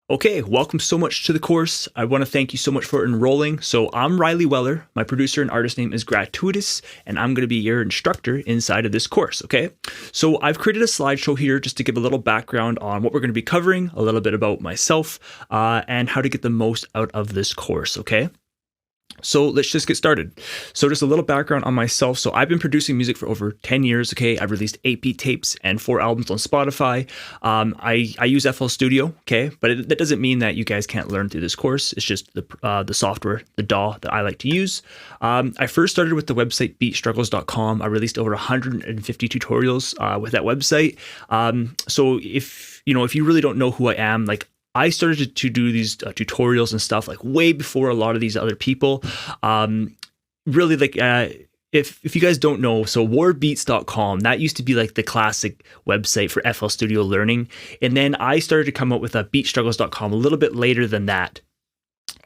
Okay, welcome so much to the course. I want to thank you so much for enrolling. So I'm Riley Weller. My producer and artist name is Gratuitous, and I'm going to be your instructor inside of this course, okay? So I've created a slideshow here just to give a little background on what we're going to be covering, a little bit about myself, and how to get the most out of this course, okay? So let's just get started. So just a little background on myself. So I've been producing music for over 10 years, okay? I've released 8-beat tapes and 4 albums on Spotify. I use FL Studio, okay? But that doesn't mean that you guys can't learn through this course. It's just the software, the DAW that I like to use. I first started with the website beatstruggles.com. I released over 150 tutorials with that website. So if you really don't know who I am, like, I started to do these tutorials and stuff like way before a lot of these other people. Really, like, if you guys don't know, so warbeats.com, that used to be like the classic website for FL Studio learning. And then I started to come up with beatstruggles.com a little bit later than that.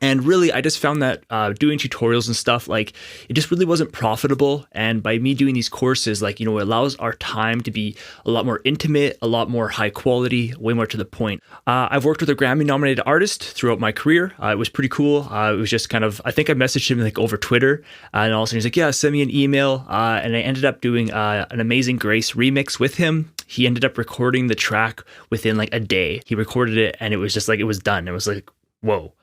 And really, I just found that doing tutorials and stuff, like, it just really wasn't profitable. And by me doing these courses, like, it allows our time to be a lot more intimate, a lot more high quality, way more to the point. I've worked with a Grammy-nominated artist throughout my career. It was pretty cool. It was just kind of, I think I messaged him like over Twitter, and all of a sudden he's like, yeah, send me an email. And I ended up doing an Amazing Grace remix with him. He ended up recording the track within like a day. He recorded it, and it was just like, it was done. It was like, whoa.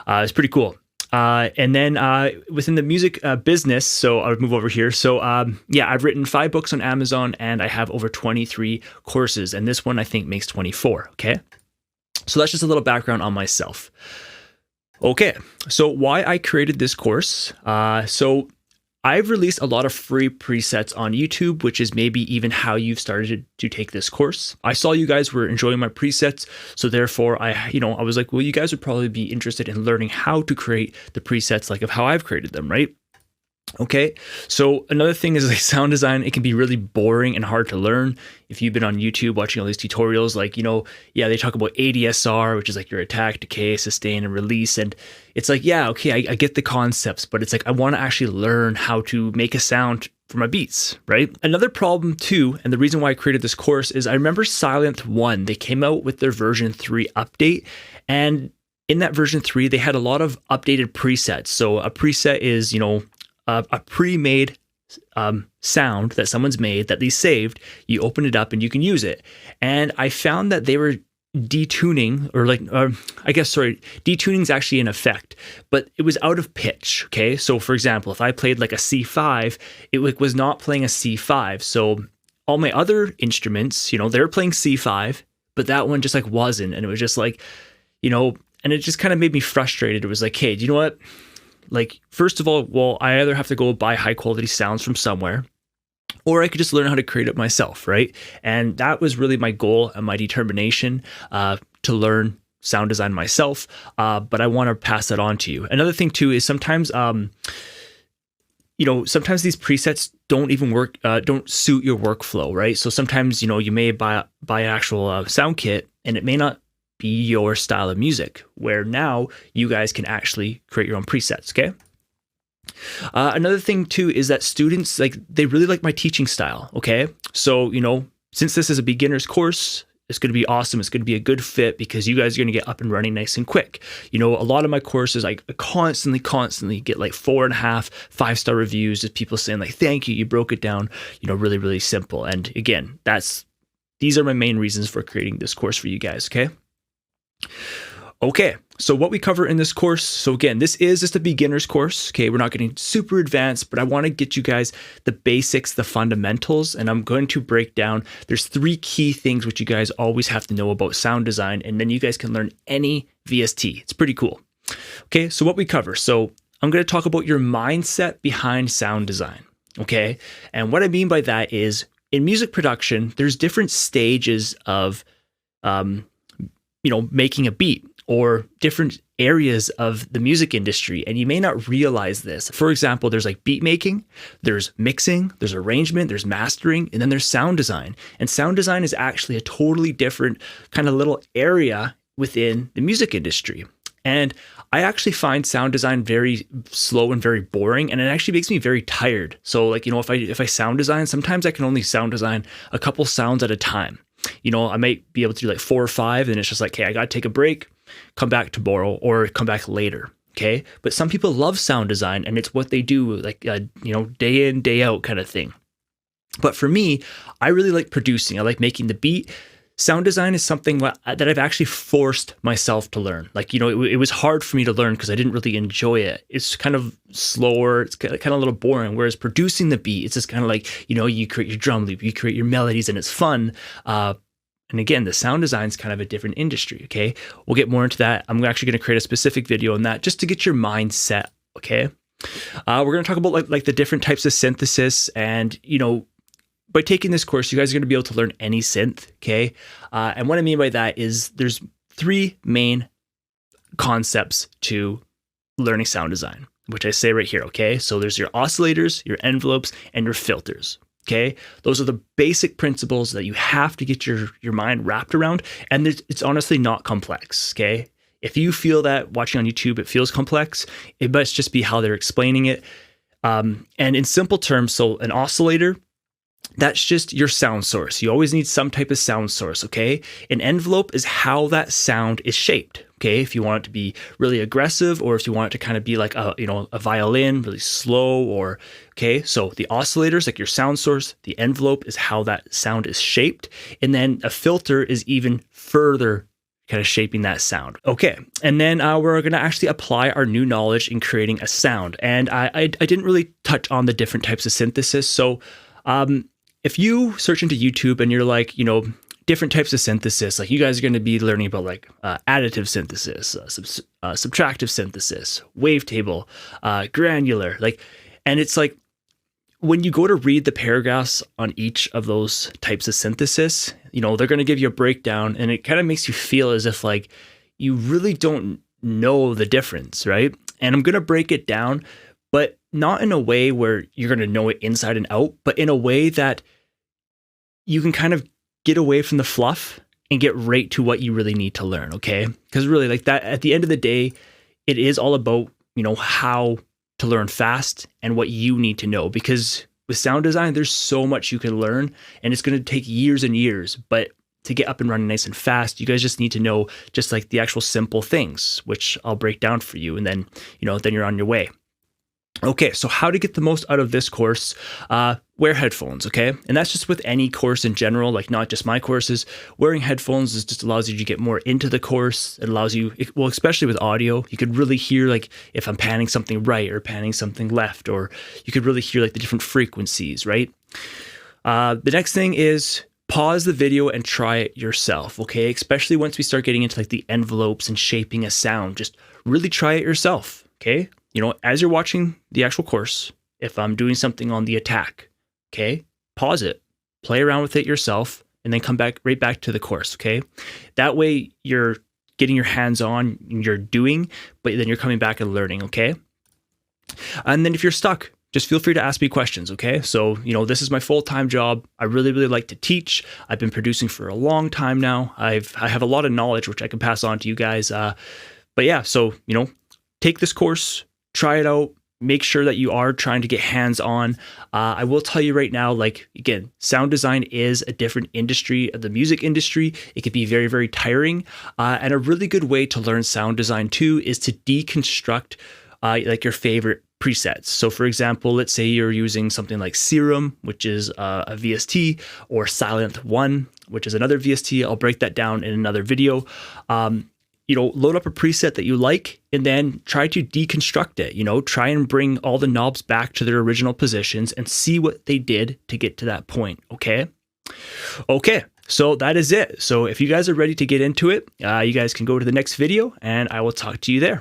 It's pretty cool. And then within the music business, so I'll move over here. So I've written 5 books on Amazon, and I have over 23 courses. And this one, I think, makes 24, okay? So that's just a little background on myself. Okay, so why I created this course. So I've released a lot of free presets on YouTube, which is maybe even how you've started to take this course. I saw you guys were enjoying my presets, so therefore I was like, well, you guys would probably be interested in learning how to create the presets like of how I've created them, right? Okay, so another thing is like sound design. It can be really boring and hard to learn. If you've been on YouTube watching all these tutorials, like, they talk about ADSR, which is like your attack, decay, sustain, and release. And it's like, yeah, okay, I get the concepts, but it's like, I want to actually learn how to make a sound for my beats, right? Another problem too, and the reason why I created this course is I remember Silent One, they came out with their version 3 update, and in that version 3, they had a lot of updated presets. So a preset is, a pre-made sound that someone's made that they saved. You open it up and you can use it. And I found that they were detuning, detuning is actually an effect, but it was out of pitch. Okay, so for example, if I played like a C5, it was not playing a C5. So all my other instruments, they were playing C5, but that one just like wasn't. And it was just like, and it just kind of made me frustrated. It was like, hey, do you know what? Like, first of all, well, I either have to go buy high quality sounds from somewhere, or I could just learn how to create it myself, right? And that was really my goal and my determination to learn sound design myself. But I want to pass that on to you. Another thing too is sometimes, sometimes these presets don't even work, don't suit your workflow, right? So sometimes, you may buy an actual sound kit, and it may not be your style of music, where now you guys can actually create your own presets, okay? Another thing too is that students, like, they really like my teaching style, okay? So, since this is a beginner's course, it's going to be awesome. It's going to be a good fit because you guys are going to get up and running nice and quick. A lot of my courses, I constantly get like 4.5, 5-star reviews, just people saying like, thank you, you broke it down, really, really simple. And again, these are my main reasons for creating this course for you guys, okay? Okay, so what we cover in this course, so again, this is just a beginner's course, okay? We're not getting super advanced, but I want to get you guys the basics, the fundamentals, and I'm going to break down, there's 3 key things which you guys always have to know about sound design, and then you guys can learn any VST. It's pretty cool. Okay, so what we cover, so I'm going to talk about your mindset behind sound design, okay? And what I mean by that is, in music production, there's different stages of making a beat, or different areas of the music industry, and you may not realize this. For example, there's like beat making, there's mixing, there's arrangement, there's mastering, and then there's sound design. And sound design is actually a totally different kind of little area within the music industry. And I actually find sound design very slow and very boring, and it actually makes me very tired. So like, if I sound design, sometimes I can only sound design a couple sounds at a time. I might be able to do like 4 or 5, and it's just like, okay, I got to take a break. come back tomorrow or come back later. Okay. But some people love sound design and it's what they do, like, day in, day out kind of thing. But for me, I really like producing. I like making the beat. Sound design is something that I've actually forced myself to learn. Like, it was hard for me to learn because I didn't really enjoy it. It's kind of slower. It's kind of a little boring. Whereas producing the beat, it's just kind of like, you create your drum loop, you create your melodies, and it's fun. And again, the sound design is kind of a different industry, okay? We'll get more into that. I'm actually going to create a specific video on that just to get your mind set, okay? We're going to talk about like the different types of synthesis, and, by taking this course, you guys are going to be able to learn any synth, okay? And what I mean by that is there's 3 main concepts to learning sound design, which I say right here, okay? So there's your oscillators, your envelopes, and your filters. Okay, those are the basic principles that you have to get your mind wrapped around, and it's honestly not complex. Okay, if you feel that watching on YouTube it feels complex, it must just be how they're explaining it. And in simple terms, so an oscillator, that's just your sound source. You always need some type of sound source. Okay, an envelope is how that sound is shaped. Okay, if you want it to be really aggressive, or if you want it to kind of be like a violin, really slow, or okay. So the oscillators, like your sound source, the envelope is how that sound is shaped, and then a filter is even further kind of shaping that sound. Okay, and then we're going to actually apply our new knowledge in creating a sound. And I didn't really touch on the different types of synthesis. So if you search into YouTube and you're like, different types of synthesis, like you guys are going to be learning about like additive synthesis, subtractive synthesis, wavetable, granular, and it's like when you go to read the paragraphs on each of those types of synthesis, they're going to give you a breakdown, and it kind of makes you feel as if like you really don't know the difference, right? And I'm going to break it down, but not in a way where you're going to know it inside and out, but in a way that you can kind of get away from the fluff and get right to what you really need to learn, okay? Because really, like that, at the end of the day, it is all about, how to learn fast and what you need to know. Because with sound design, there's so much you can learn, and it's going to take years and years. But to get up and running nice and fast, you guys just need to know just like the actual simple things, which I'll break down for you, and then, then you're on your way. Okay, so how to get the most out of this course? Wear headphones, okay? And that's just with any course in general, like not just my courses. Wearing headphones just allows you to get more into the course. It allows you, well, especially with audio, you could really hear like if I'm panning something right or panning something left, or you could really hear like the different frequencies, right? The next thing is pause the video and try it yourself, okay? Especially once we start getting into like the envelopes and shaping a sound, just really try it yourself, okay? As you're watching the actual course, if I'm doing something on the attack, okay, pause it, play around with it yourself, and then come right back to the course, okay? That way you're getting your hands on, you're doing, but then you're coming back and learning, okay? And then if you're stuck, just feel free to ask me questions, okay? So, this is my full-time job. I really, really like to teach. I've been producing for a long time now. I have a lot of knowledge, which I can pass on to you guys. But yeah, so, take this course, try it out, make sure that you are trying to get hands-on. I will tell you right now, like, again, sound design is a different industry, the music industry. It can be very, very tiring. And a really good way to learn sound design too is to deconstruct like your favorite presets. So for example, let's say you're using something like Serum, which is a VST, or Silent 1, which is another VST. I'll break that down in another video. Load up a preset that you like and then try to deconstruct it, try and bring all the knobs back to their original positions and see what they did to get to that point. Okay. So that is it. So if you guys are ready to get into it, you guys can go to the next video and I will talk to you there.